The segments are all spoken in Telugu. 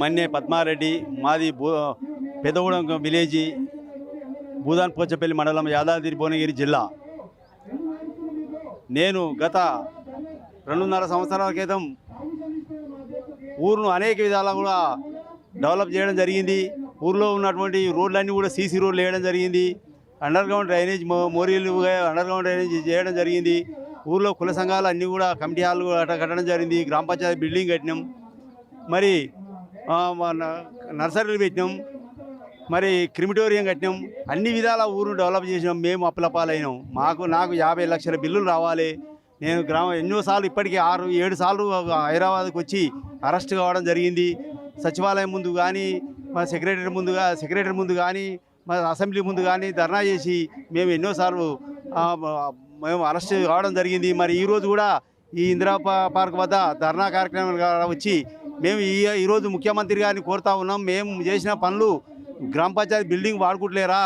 మన్నే పద్మారెడ్డి మాది పెదగూడెం విలేజ్ భూదాన్ పోచపల్లి మండలం యాదాద్రి భువనగిరి జిల్లా. నేను గత 2.5 సంవత్సరాల క్రితం ఊరును అనేక విధాలుగా కూడా డెవలప్ చేయడం జరిగింది. ఊర్లో ఉన్నటువంటి రోడ్లన్నీ కూడా సీసీ రోడ్లు వేయడం జరిగింది. అండర్గ్రౌండ్ డ్రైనేజ్ మోరీలు అండర్గ్రౌండ్ డ్రైనేజ్ చేయడం జరిగింది. ఊర్లో కుల సంఘాలు అన్నీ కూడా కమిటీ హాల్ కట్టడం జరిగింది. గ్రామ పంచాయతీ బిల్డింగ్ కట్టినాం, మరి నర్సరీలు పెట్టినాం, మరి క్రిమిటోరియం కట్టినాం. అన్ని విధాల ఊరును డెవలప్ చేసినాం. మేము అప్పులపాలైనాం. నాకు 50 లక్షల బిల్లులు రావాలి. నేను ఎన్నోసార్లు ఇప్పటికీ 6-7 సార్లు హైదరాబాద్కి వచ్చి అరెస్ట్ కావడం జరిగింది. సచివాలయం ముందు కానీ, మా సెక్రటరీ ముందు కానీ, మా అసెంబ్లీ ముందు కానీ ధర్నా చేసి మేము ఎన్నోసార్లు మేము అరెస్ట్ కావడం జరిగింది. మరి ఈరోజు కూడా ఈ ఇందిరా పార్క్ వద్ద ధర్నా కార్యక్రమం వచ్చి మేము ఈరోజు ముఖ్యమంత్రి గారిని కోరుతా ఉన్నాం. మేము చేసిన పనులు గ్రామ పంచాయతీ బిల్డింగ్ వాడుకుంటలేరా,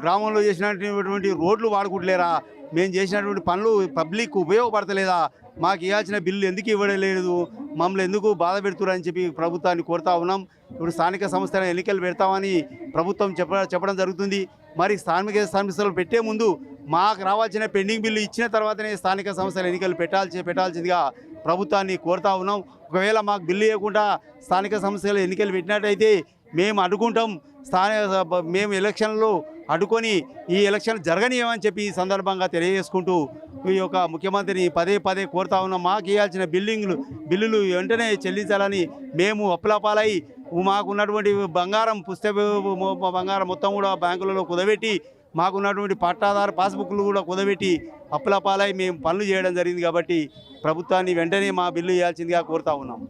గ్రామంలో చేసినటువంటి రోడ్లు వాడుకుంటలేరా, మేము చేసినటువంటి పనులు పబ్లిక్ ఉపయోగపడతలేదా, మాకు ఇవ్వాల్సిన బిల్లు ఎందుకు ఇవ్వలేదు, మమ్మల్ని ఎందుకు బాధ పెడుతున్నారని చెప్పి ప్రభుత్వాన్ని కోరుతా ఉన్నాం. ఇప్పుడు స్థానిక సంస్థల ఎన్నికలు పెడతామని ప్రభుత్వం చెప్పడం జరుగుతుంది. మరి స్థానిక సంస్థలు పెట్టే ముందు మాకు రావాల్సిన పెండింగ్ బిల్లు ఇచ్చిన తర్వాతనే స్థానిక సంస్థల ఎన్నికలు పెట్టాల్సిందిగా ప్రభుత్వాన్ని కోరుతా ఉన్నాం. ఒకవేళ మాకు బిల్లు ఇవ్వకుండా స్థానిక సంస్థల ఎన్నికలు పెట్టినట్టయితే మేము అడ్డుకుంటాం. మేము ఎలక్షన్లో అడ్డుకొని ఈ ఎలక్షన్ జరగనీయమని చెప్పి ఈ సందర్భంగా తెలియజేసుకుంటూ ఈ యొక్క ముఖ్యమంత్రిని పదే కోరుతా ఉన్నాం. మాకు ఇవ్వాల్సిన బిల్లులు వెంటనే చెల్లించాలని మేము అప్పులపాలై మాకున్నటువంటి బంగారం బంగారం మొత్తం కూడా బ్యాంకులలో కుదబెట్టి మాకున్నటువంటి పట్టాదారు పాస్బుక్లు కూడా కుదబెట్టి అప్పులపాలై మేము పనులు చేయడం జరిగింది. కాబట్టి ప్రభుత్వాన్ని వెంటనే మా బిల్లు ఇవ్వాల్సిందిగా కోరుతా ఉన్నాం.